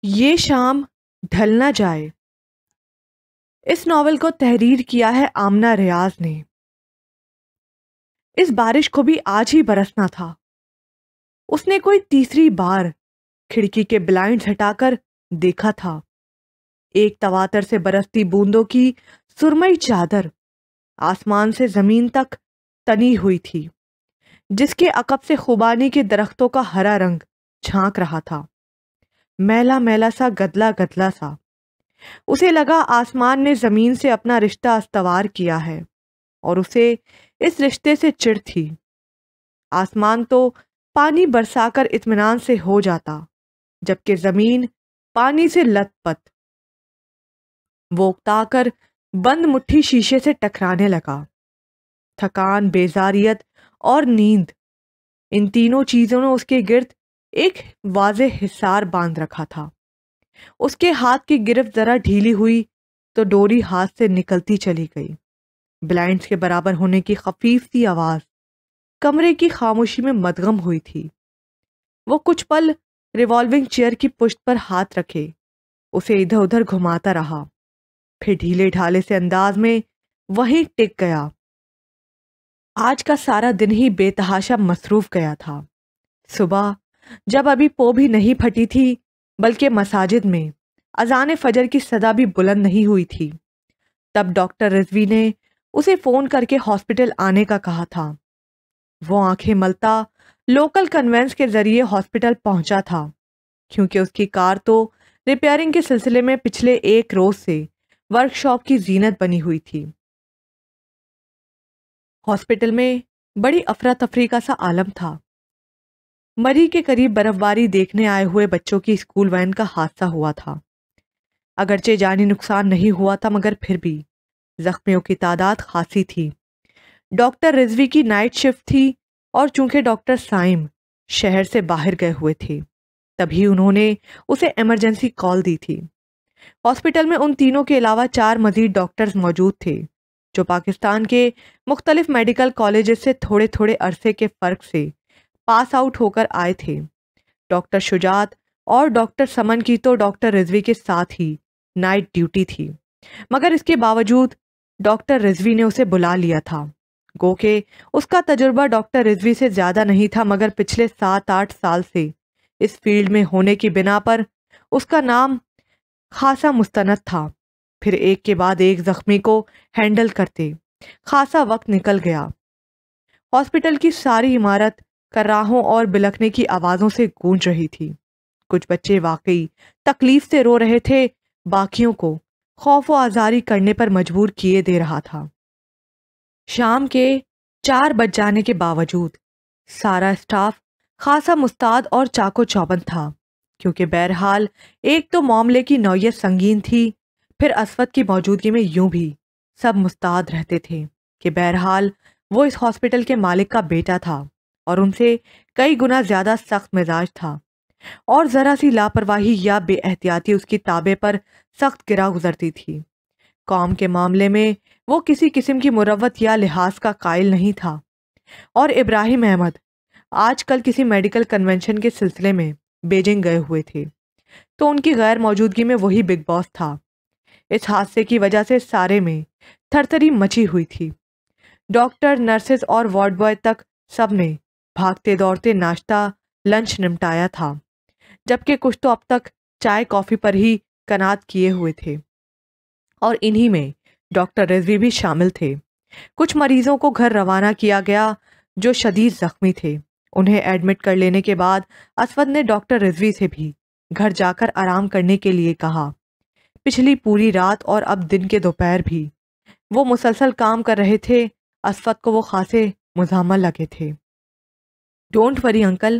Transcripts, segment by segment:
یہ شام ڈھل نہ جائے۔ اس ناول کو تحریر کیا ہے آمنہ ریاض نے۔ اس بارش کو بھی آج ہی برسنا تھا۔ اس نے کوئی تیسری بار کھڑکی کے بلائنڈز ہٹا کر دیکھا تھا۔ ایک تواتر سے برستی بوندوں کی سرمئی چادر آسمان سے زمین تک تنی ہوئی تھی، جس کے عقب سے خوبانی کے درختوں کا ہرا رنگ جھانک رہا تھا، میلا میلا سا، گدلا گدلا سا۔ اسے لگا آسمان نے زمین سے اپنا رشتہ استوار کیا ہے اور اسے اس رشتے سے چڑ تھی۔ آسمان تو پانی برسا کر اطمینان سے ہو جاتا، جبکہ زمین پانی سے لت پت۔ وہ اکتا کر بند مٹھی شیشے سے ٹکرانے لگا۔ تھکان، بیزاریت اور نیند، ان تینوں چیزوں نے اس کے گرد ایک واضح حصار باندھ رکھا تھا۔ اس کے ہاتھ کی گرفت ذرا ڈھیلی ہوئی تو ڈوری ہاتھ سے نکلتی چلی گئی۔ بلائنڈز کے برابر ہونے کی خفیف سی آواز کمرے کی خاموشی میں مدغم ہوئی تھی۔ وہ کچھ پل ریوالونگ چیئر کی پشت پر ہاتھ رکھے اسے ادھر ادھر گھماتا رہا، پھر ڈھیلے ڈھالے سے انداز میں وہیں ٹک گیا۔ آج کا سارا دن ہی بے تحاشا مصروف گیا تھا۔ صبح جب ابھی پو بھی نہیں پھٹی تھی، بلکہ مساجد میں اذان فجر کی صدا بھی بلند نہیں ہوئی تھی، تب ڈاکٹر رضوی نے اسے فون کر کے ہاسپٹل آنے کا کہا تھا۔ وہ آنکھیں ملتا لوکل کنوینس کے ذریعے ہاسپٹل پہنچا تھا، کیونکہ اس کی کار تو ریپیئرنگ کے سلسلے میں پچھلے ایک روز سے ورک شاپ کی زینت بنی ہوئی تھی۔ ہاسپٹل میں بڑی افراتفری کا سا عالم تھا۔ مری کے قریب برف باری دیکھنے آئے ہوئے بچوں کی اسکول وین کا حادثہ ہوا تھا۔ اگرچہ جانی نقصان نہیں ہوا تھا، مگر پھر بھی زخمیوں کی تعداد خاصی تھی۔ ڈاکٹر رضوی کی نائٹ شفٹ تھی اور چونکہ ڈاکٹر سائم شہر سے باہر گئے ہوئے تھے، تبھی انہوں نے اسے ایمرجنسی کال دی تھی۔ ہاسپٹل میں ان تینوں کے علاوہ 4 مزید ڈاکٹرز موجود تھے، جو پاکستان کے مختلف میڈیکل کالجز سے تھوڑے تھوڑے عرصے کے فرق سے پاس آؤٹ ہو کر آئے تھے۔ ڈاکٹر شجاعت اور ڈاکٹر سمن کی تو ڈاکٹر رضوی کے ساتھ ہی نائٹ ڈیوٹی تھی، مگر اس کے باوجود ڈاکٹر رضوی نے اسے بلا لیا تھا۔ گو کہ اس کا تجربہ ڈاکٹر رضوی سے زیادہ نہیں تھا، مگر پچھلے 7-8 سال سے اس فیلڈ میں ہونے کی بنا پر اس کا نام خاصا مستند تھا۔ پھر ایک کے بعد ایک زخمی کو ہینڈل کرتے خاصا وقت نکل گیا۔ ہاسپٹل کی ساری عمارت کراہوں اور بلکنے کی آوازوں سے گونج رہی تھی۔ کچھ بچے واقعی تکلیف سے رو رہے تھے، باقیوں کو خوف و آزاری کرنے پر مجبور کیے دے رہا تھا۔ شام کے 4 بج جانے کے باوجود سارا اسٹاف خاصا مستعد اور چاقو چوبند تھا، کیونکہ بہرحال ایک تو معاملے کی نوعیت سنگین تھی، پھر اسود کی موجودگی میں یوں بھی سب مستعد رہتے تھے کہ بہرحال وہ اس ہاسپٹل کے مالک کا بیٹا تھا اور ان سے کئی گنا زیادہ سخت مزاج تھا، اور ذرا سی لاپرواہی یا بے احتیاطی اس کی تابع پر سخت گرا گزرتی تھی۔ قوم کے معاملے میں وہ کسی قسم کی مروت یا لحاظ کا قائل نہیں تھا، اور ابراہیم احمد آج کل کسی میڈیکل کنونشن کے سلسلے میں بیجنگ گئے ہوئے تھے، تو ان کی غیر موجودگی میں وہی بگ باس تھا۔ اس حادثے کی وجہ سے سارے میں تھرتھری مچی ہوئی تھی۔ ڈاکٹر، نرسز اور وارڈ بوائے تک سب نے بھاگتے دوڑتے ناشتہ لنچ نمٹایا تھا، جبکہ کچھ تو اب تک چائے کافی پر ہی قناعت کیے ہوئے تھے، اور انہی میں ڈاکٹر رضوی بھی شامل تھے۔ کچھ مریضوں کو گھر روانہ کیا گیا جو شدید زخمی تھے۔ انہیں ایڈمٹ کر لینے کے بعد اسود نے ڈاکٹر رضوی سے بھی گھر جا کر آرام کرنے کے لیے کہا۔ پچھلی پوری رات اور اب دن کے دوپہر بھی وہ مسلسل کام کر رہے تھے۔ اسود کو وہ خاصے مزاحمت لگے تھے۔ ڈونٹ وری انکل،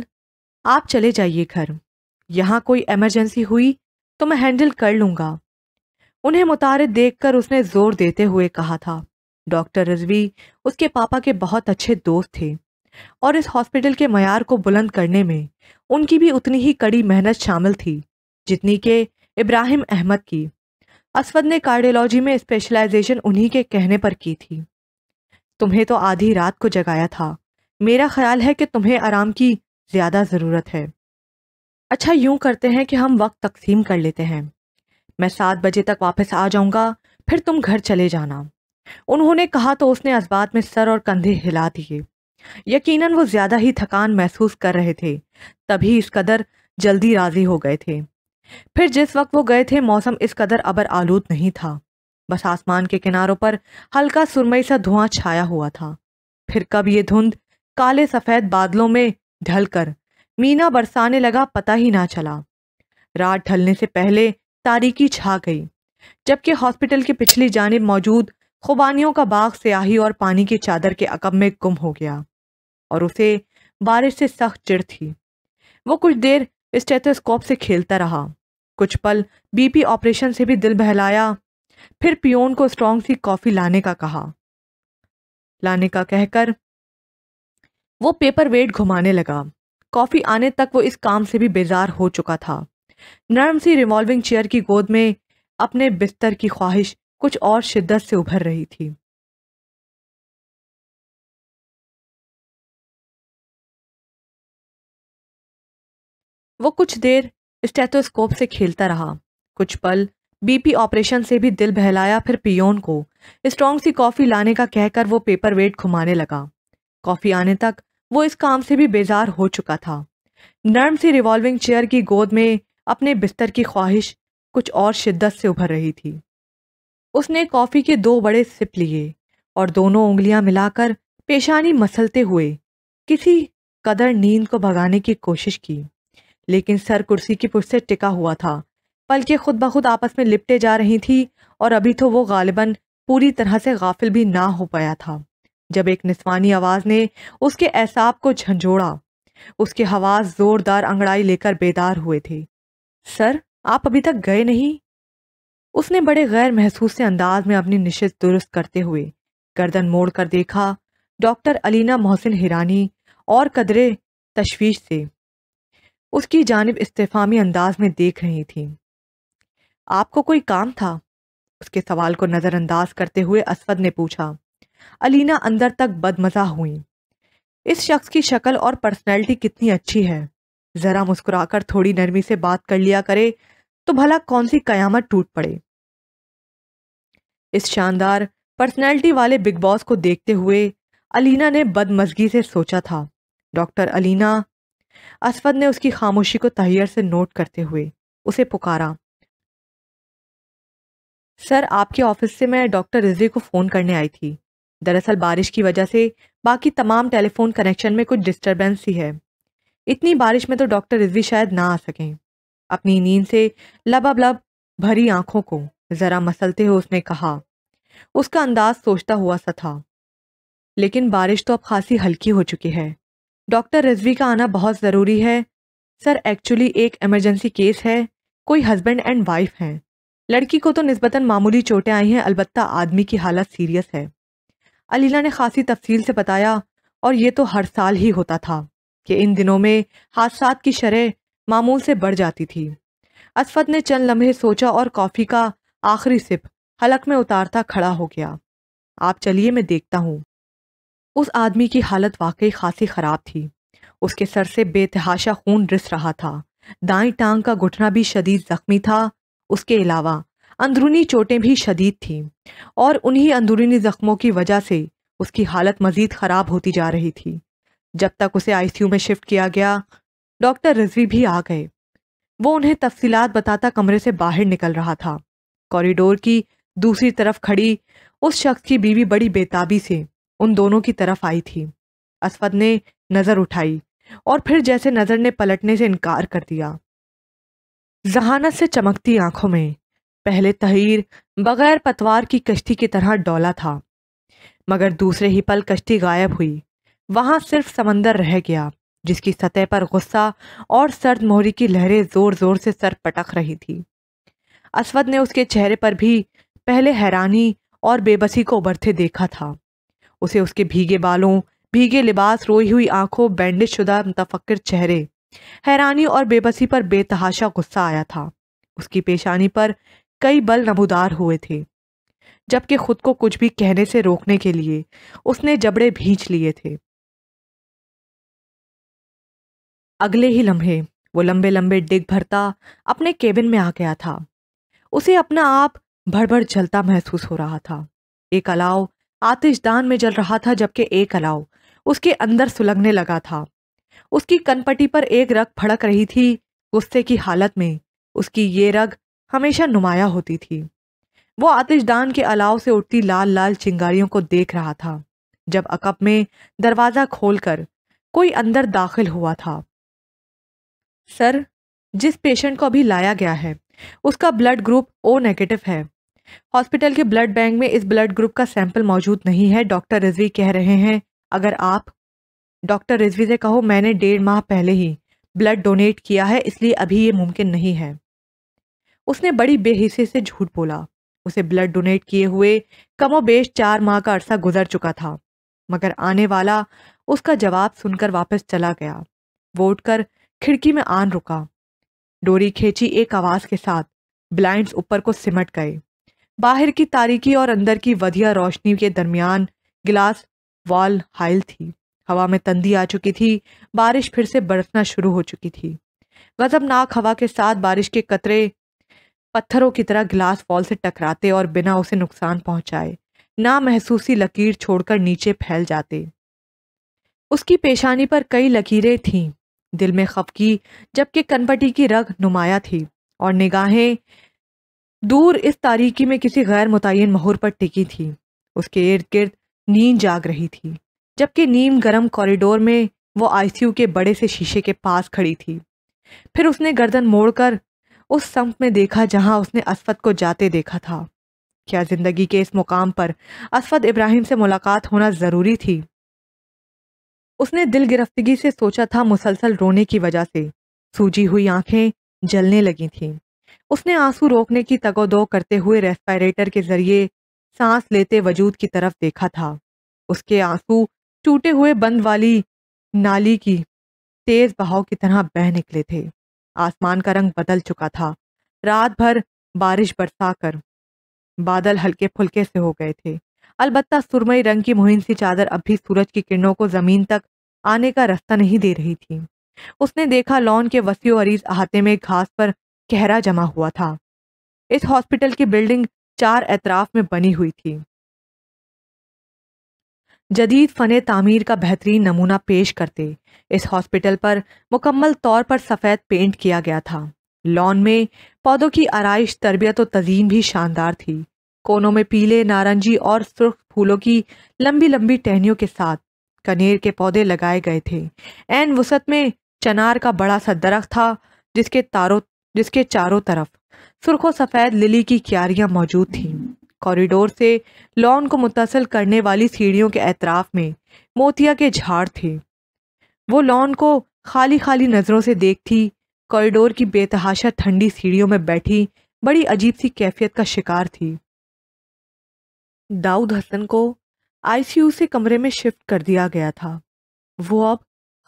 آپ چلے جائیے گھر، یہاں کوئی ایمرجنسی ہوئی تو میں ہینڈل کر لوں گا۔ انہیں متعارض دیکھ کر اس نے زور دیتے ہوئے کہا تھا۔ ڈاکٹر رضوی اس کے پاپا کے بہت اچھے دوست تھے، اور اس ہاسپٹل کے معیار کو بلند کرنے میں ان کی بھی اتنی ہی کڑی محنت شامل تھی جتنی کہ ابراہیم احمد کی۔ اسود نے کارڈیولوجی میں اسپیشلائزیشن انہی کے کہنے پر کی تھی۔ تمہیں تو آدھی رات کو جگایا تھا، میرا خیال ہے کہ تمہیں آرام کی زیادہ ضرورت ہے۔ اچھا یوں کرتے ہیں کہ ہم وقت تقسیم کر لیتے ہیں، میں 7 بجے تک واپس آ جاؤں گا، پھر تم گھر چلے جانا۔ انہوں نے کہا تو اس نے اس بات میں سر اور کندھے ہلا دیے۔ یقیناً وہ زیادہ ہی تھکان محسوس کر رہے تھے، تبھی اس قدر جلدی راضی ہو گئے تھے۔ پھر جس وقت وہ گئے تھے موسم اس قدر ابر آلود نہیں تھا، بس آسمان کے کناروں پر ہلکا سرمئی سا دھواں چھایا ہوا تھا۔ پھر کب یہ دھند کالے سفید بادلوں میں ڈھل کر مینا برسانے لگا پتہ ہی نہ چلا۔ رات ڈھلنے سے پہلے تاریکی چھا گئی، جبکہ ہاسپٹل کی پچھلی جانب موجود خوبانیوں کا باغ سیاہی اور پانی کی چادر کے عقب میں گم ہو گیا، اور اسے بارش سے سخت چڑ تھی۔ وہ کچھ دیر اسٹیتھوسکوپ سے کھیلتا رہا، کچھ پل بی پی آپریشن سے بھی دل بہلایا، پھر پیون کو اسٹرانگ سی کافی لانے کا کہہ کر وہ پیپر ویٹ گھمانے لگا۔ کافی آنے تک وہ اس کام سے بھی بیزار ہو چکا تھا۔ نرم سی ریوالونگ چیئر کی گود میں اپنے بستر کی خواہش کچھ اور شدت سے ابھر رہی تھی۔ وہ کچھ دیر اسٹیتھوسکوپ سے کھیلتا رہا، کچھ پل بی پی آپریشن سے بھی دل بہلایا، پھر پیون کو اسٹرانگ سی کافی لانے کا کہہ کر وہ پیپر ویٹ گھمانے لگا۔ کافی آنے تک وہ اس کام سے بھی بیزار ہو چکا تھا۔ نرم سی ریوالونگ چیئر کی گود میں اپنے بستر کی خواہش کچھ اور شدت سے ابھر رہی تھی۔ اس نے کافی کے 2 بڑے سپ لیے اور دونوں انگلیاں ملا کر پیشانی مسلتے ہوئے کسی قدر نیند کو بھگانے کی کوشش کی، لیکن سر کرسی کی پشت سے ٹکا ہوا تھا، پلکیں خود بخود آپس میں لپٹے جا رہی تھی، اور ابھی تو وہ غالباً پوری طرح سے غافل بھی نہ ہو پایا تھا جب ایک نسوانی آواز نے اس کے اعصاب کو جھنجھوڑا۔ اس کے حواس زوردار انگڑائی لے کر بیدار ہوئے تھے۔ سر، آپ ابھی تک گئے نہیں؟ اس نے بڑے غیر محسوس سے انداز میں اپنی نشست درست کرتے ہوئے گردن موڑ کر دیکھا۔ ڈاکٹر علینا محسن ہیرانی اور قدرے تشویش سے اس کی جانب استفہامی انداز میں دیکھ رہی تھیں۔ آپ کو کوئی کام تھا؟ اس کے سوال کو نظر انداز کرتے ہوئے اسود نے پوچھا۔ علینا اندر تک بدمزہ ہوئیں۔ اس شخص کی شکل اور پرسنالٹی کتنی اچھی ہے، ذرا مسکرا کر تھوڑی نرمی سے بات کر لیا کرے تو بھلا کون سی قیامت ٹوٹ پڑے۔ اس شاندار پرسنالٹی والے بگ باس کو دیکھتے ہوئے علینا نے بدمزگی سے سوچا تھا۔ ڈاکٹر علینا، اسود نے اس کی خاموشی کو تحیر سے نوٹ کرتے ہوئے اسے پکارا۔ سر، آپ کے آفس سے میں ڈاکٹر رضوی کو فون کرنے آئی تھی۔ دراصل بارش کی وجہ سے باقی تمام ٹیلی فون کنیکشن میں کچھ ڈسٹربنس ہی ہے۔ اتنی بارش میں تو ڈاکٹر رضوی شاید نہ آ سکیں۔ اپنی نیند سے لبالب بھری آنکھوں کو ذرا مسلتے ہوئے اس نے کہا۔ اس کا انداز سوچتا ہوا سا تھا، لیکن بارش تو اب خاصی ہلکی ہو چکی ہے۔ ڈاکٹر رضوی کا آنا بہت ضروری ہے سر، ایکچولی ایک ایمرجنسی کیس ہے، کوئی ہسبینڈ اینڈ وائف ہیں۔ لڑکی کو تو نسبتاً معمولی چوٹیں آئی ہیں، البتہ آدمی کی حالت سیریس ہے۔ علینا نے خاصی تفصیل سے بتایا، اور یہ تو ہر سال ہی ہوتا تھا کہ ان دنوں میں حادثات کی شرح معمول سے بڑھ جاتی تھی۔ اسود نے چند لمحے سوچا اور کافی کا آخری سپ حلق میں اتارتا کھڑا ہو گیا۔ آپ چلیے، میں دیکھتا ہوں۔ اس آدمی کی حالت واقعی خاصی خراب تھی۔ اس کے سر سے بے تحاشا خون رس رہا تھا، دائیں ٹانگ کا گھٹنا بھی شدید زخمی تھا۔ اس کے علاوہ اندرونی چوٹیں بھی شدید تھیں، اور انہی اندرونی زخموں کی وجہ سے اس کی حالت مزید خراب ہوتی جا رہی تھی۔ جب تک اسے آئی سی یو میں شفٹ کیا گیا، ڈاکٹر رضوی بھی آ گئے۔ وہ انہیں تفصیلات بتاتا کمرے سے باہر نکل رہا تھا۔ کوریڈور کی دوسری طرف کھڑی اس شخص کی بیوی بڑی بےتابی سے ان دونوں کی طرف آئی تھی۔ اسود نے نظر اٹھائی اور پھر جیسے نظر نے پلٹنے سے انکار کر دیا۔ ذہانت سے چمکتی آنکھوں میں پہلے تحیر بغیر پتوار کی کشتی کی طرح ڈولا تھا، مگر دوسرے ہی پل کشتی غائب ہوئی۔ وہاں صرف سمندر رہ گیا، جس کی سطح پر غصہ اور سرد مہری کی لہریں زور زور سے سر پٹک رہی تھی۔ اسود نے اس کے چہرے پر بھی پہلے حیرانی اور بے بسی کو ابھرتے دیکھا تھا۔ اسے اس کے بھیگے بالوں، بھیگے لباس، روئی ہوئی آنکھوں، بینڈج شدہ متفکر چہرے، حیرانی اور بے بسی پر بے تحاشا غصہ آیا تھا۔ اس کی پیشانی پر کئی بل نمودار ہوئے تھے، جبکہ خود کو کچھ بھی کہنے سے روکنے کے لیے اس نے جبڑے بھینچ لیے تھے۔ اگلے ہی لمحے وہ لمبے لمبے ڈگ بھرتا اپنے کیبن میں آ گیا تھا۔ اسے اپنا آپ بھڑ بھڑ جلتا محسوس ہو رہا تھا۔ ایک الاؤ آتش دان میں جل رہا تھا جبکہ ایک الاؤ اس کے اندر سلگنے لگا تھا۔ اس کی کن پٹی پر ایک رگ پھڑک رہی تھی۔ غصے کی حالت میں اس کی یہ رگ ہمیشہ نمایاں ہوتی تھی۔ وہ آتش دان کے الاؤ سے اٹھتی لال لال چنگاریوں کو دیکھ رہا تھا جب عقب میں دروازہ کھول کر کوئی اندر داخل ہوا تھا۔ سر، جس پیشنٹ کو ابھی لایا گیا ہے اس کا بلڈ گروپ او نیگیٹو ہے۔ ہاسپٹل کے بلڈ بینک میں اس بلڈ گروپ کا سیمپل موجود نہیں ہے۔ ڈاکٹر رضوی کہہ رہے ہیں اگر آپ ڈاکٹر رضوی سے کہو میں نے 1.5 ماہ پہلے ہی بلڈ ڈونیٹ کیا ہے، اس لیے ابھی یہ ممکن نہیں ہے۔ اس نے بڑی بے حسی سے جھوٹ بولا۔ اسے بلڈ ڈونیٹ کیے ہوئے کم و بیش 4 ماہ کا عرصہ گزر چکا تھا، مگر آنے والا اس کا جواب سن کر واپس چلا گیا۔ وہ اٹھ کر کھڑکی میں آن رکا۔ ڈوری کھینچی ایک آواز کے ساتھ بلائنڈز اوپر کو سمٹ گئے۔ باہر کی تاریکی اور اندر کی ودیا روشنی کے درمیان گلاس وال حائل تھی۔ ہوا میں تندی آ چکی تھی۔ بارش پھر سے برسنا شروع ہو چکی تھی۔ غضبناک ہوا کے ساتھ بارش کے قطرے پتھروں کی طرح گلاس وال سے ٹکراتے اور بنا اسے نقصان پہنچائے نامحسوسی لکیر چھوڑ کر نیچے پھیل جاتے۔ اس کی پیشانی پر کئی لکیریں تھیں، دل میں خفگی جبکہ کنپٹی کی رگ نمایاں تھی اور نگاہیں دور اس تاریکی میں کسی غیر متعین مہر پر ٹکی تھی۔ اس کے ارد گرد نیند جاگ رہی تھی جبکہ نیم گرم کوریڈور میں وہ آئی سی یو کے بڑے سے شیشے کے پاس کھڑی تھی۔ پھر اس نے گردن موڑ کر اس سمت میں دیکھا جہاں اس نے اسفد کو جاتے دیکھا تھا۔ کیا زندگی کے اس مقام پر اسفد ابراہیم سے ملاقات ہونا ضروری تھی؟ اس نے دل گرفتگی سے سوچا تھا، مسلسل رونے کی وجہ سے سوجی ہوئی آنکھیں جلنے لگی تھیں۔ اس نے آنسو روکنے کی تگ و دو کرتے ہوئے ریسپائریٹر کے ذریعے سانس لیتے وجود کی طرف دیکھا تھا۔ اس کے آنسو ٹوٹے ہوئے بند والی نالی کی تیز بہاؤ کی طرح بہہ نکلے تھے۔ آسمان کا رنگ بدل چکا تھا۔ رات بھر بارش برسا کر بادل ہلکے پھلکے سے ہو گئے تھے، البتہ سرمئی رنگ کی مہین سی چادر اب بھی سورج کی کرنوں کو زمین تک آنے کا راستہ نہیں دے رہی تھی۔ اس نے دیکھا لان کے وسیع و عریض احاطے میں گھاس پر کہرا جمع ہوا تھا۔ اس ہاسپٹل کی بلڈنگ 4 اطراف میں بنی ہوئی تھی۔ جدید فن تعمیر کا بہترین نمونہ پیش کرتے اس ہاسپٹل پر مکمل طور پر سفید پینٹ کیا گیا تھا۔ لان میں پودوں کی آرائش، تربیت و تزئین بھی شاندار تھی۔ کونوں میں پیلے، نارنجی اور سرخ پھولوں کی لمبی لمبی ٹہنیوں کے ساتھ کنیر کے پودے لگائے گئے تھے۔ عین وسط میں چنار کا بڑا سا درخت تھا جس کے چاروں طرف سرخ و سفید للی کی کیاریاں موجود تھیں۔ کوریڈور سے لان کو متصل کرنے والی سیڑھیوں کے اطراف میں موتیا کے جھاڑ تھے۔ وہ لان کو خالی خالی نظروں سے دیکھتی کوریڈور کی بے تحاشا ٹھنڈی سیڑھیوں میں بیٹھی بڑی عجیب سی کیفیت کا شکار تھی۔ داؤد حسن کو آئی سی یو سے کمرے میں شفٹ کر دیا گیا تھا۔ وہ اب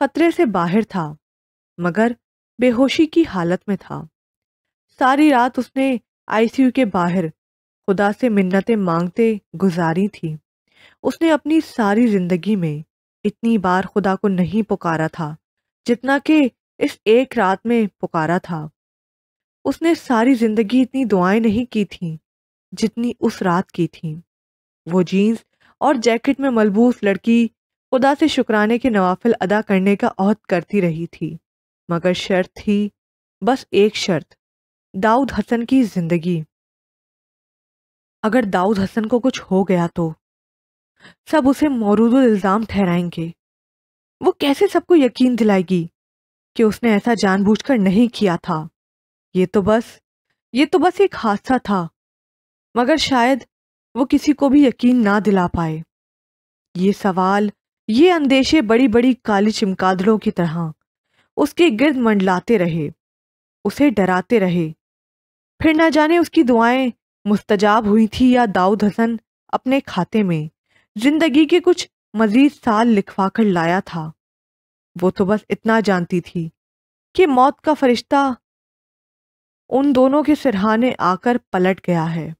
خطرے سے باہر تھا مگر بے ہوشی کی حالت میں تھا۔ ساری رات اس نے آئی سی یو کے باہر خدا سے منتیں مانگتے گزاری تھی۔ اس نے اپنی ساری زندگی میں اتنی بار خدا کو نہیں پکارا تھا جتنا کہ اس ایک رات میں پکارا تھا۔ اس نے ساری زندگی اتنی دعائیں نہیں کی تھیں جتنی اس رات کی تھیں۔ وہ جینز اور جیکٹ میں ملبوس لڑکی خدا سے شکرانے کے نوافل ادا کرنے کا عہد کرتی رہی تھی، مگر شرط تھی، بس ایک شرط، داؤد حسن کی زندگی۔ اگر داؤد حسن کو کچھ ہو گیا تو سب اسے مورود الزام ٹھہرائیں گے۔ وہ کیسے سب کو یقین دلائے گی کہ اس نے ایسا جان بوجھ کر نہیں کیا تھا؟ یہ تو بس ایک حادثہ تھا، مگر شاید وہ کسی کو بھی یقین نہ دلا پائے۔ یہ سوال، یہ اندیشے بڑی بڑی کالی چمگادڑوں کی طرح اس کے گرد منڈلاتے رہے، اسے ڈراتے رہے۔ پھر نہ جانے اس کی دعائیں مستجاب ہوئی تھی یا داؤد حسن اپنے کھاتے میں زندگی کے کچھ مزید سال لکھوا کر لایا تھا۔ وہ تو بس اتنا جانتی تھی کہ موت کا فرشتہ ان دونوں کے سرہانے آ کر پلٹ گیا ہے۔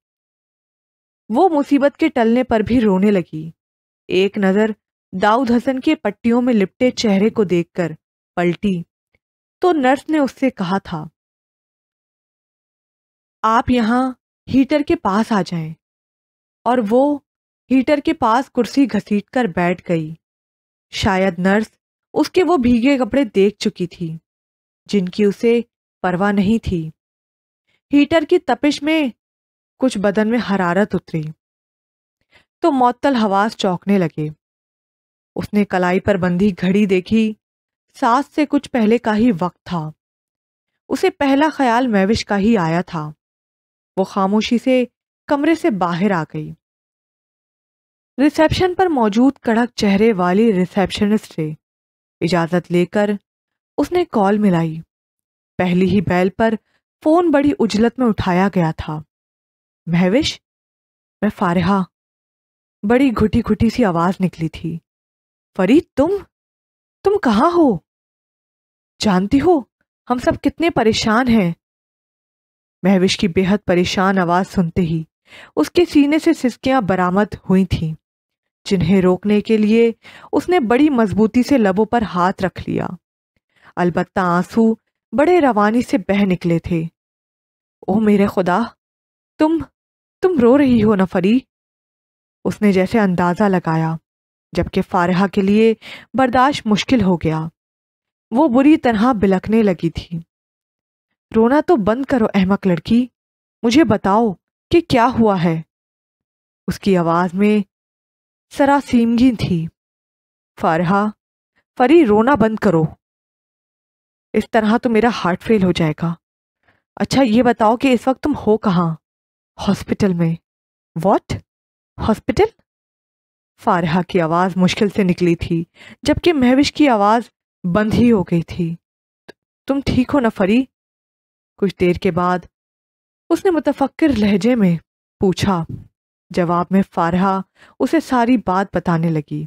وہ مصیبت کے ٹلنے پر بھی رونے لگی۔ ایک نظر داؤد حسن کے پٹیوں میں لپٹے چہرے کو دیکھ کر پلٹی تو نرس نے اس سے کہا تھا، آپ یہاں ہیٹر کے پاس آ جائیں، اور وہ ہیٹر کے پاس کرسی گھسیٹ کر بیٹھ گئی۔ شاید نرس اس کے وہ بھیگے کپڑے دیکھ چکی تھی جن کی اسے پرواہ نہیں تھی۔ ہیٹر کی تپش میں کچھ بدن میں حرارت اتری تو معطل حواس چونکنے لگے۔ اس نے کلائی پر بندھی گھڑی دیکھی، 7 سے کچھ پہلے کا ہی وقت تھا۔ اسے پہلا خیال مہوش کا ہی آیا تھا۔ وہ خاموشی سے کمرے سے باہر آ گئی۔ ریسیپشن پر موجود کڑک چہرے والی ریسیپشنسٹ سے اجازت لے کر اس نے کال ملائی۔ پہلی ہی بیل پر فون بڑی عجلت میں اٹھایا گیا تھا۔ مہوش، میں فارحہ، بڑی گھٹی گھٹی سی آواز نکلی تھی۔ فرید، تم کہاں ہو؟ جانتی ہو ہم سب کتنے پریشان ہیں۔ مہوش کی بے حد پریشان آواز سنتے ہی اس کے سینے سے سسکیاں برآمد ہوئی تھیں، جنہیں روکنے کے لیے اس نے بڑی مضبوطی سے لبوں پر ہاتھ رکھ لیا۔ البتہ آنسو بڑے روانی سے بہہ نکلے تھے۔ او میرے خدا، تم رو رہی ہو نا فری؟ اس نے جیسے اندازہ لگایا، جبکہ فارحہ کے لیے برداشت مشکل ہو گیا۔ وہ بری طرح بلکنے لگی تھی۔ رونا تو بند کرو احمق لڑکی، مجھے بتاؤ کہ کیا ہوا ہے۔ اس کی آواز میں سراسیمگی تھی۔ فارحہ، فری، رونا بند کرو، اس طرح تو میرا ہارٹ فیل ہو جائے گا۔ اچھا یہ بتاؤ کہ اس وقت تم ہو کہاں؟ ہاسپٹل میں۔ واٹ؟ ہاسپٹل؟ فارحہ کی آواز مشکل سے نکلی تھی، جبکہ مہوش کی آواز بند ہی ہو گئی تھی۔ تم ٹھیک ہو نا فری؟ کچھ دیر کے بعد اس نے متفکر لہجے میں پوچھا۔ جواب میں فارحہ اسے ساری بات بتانے لگی۔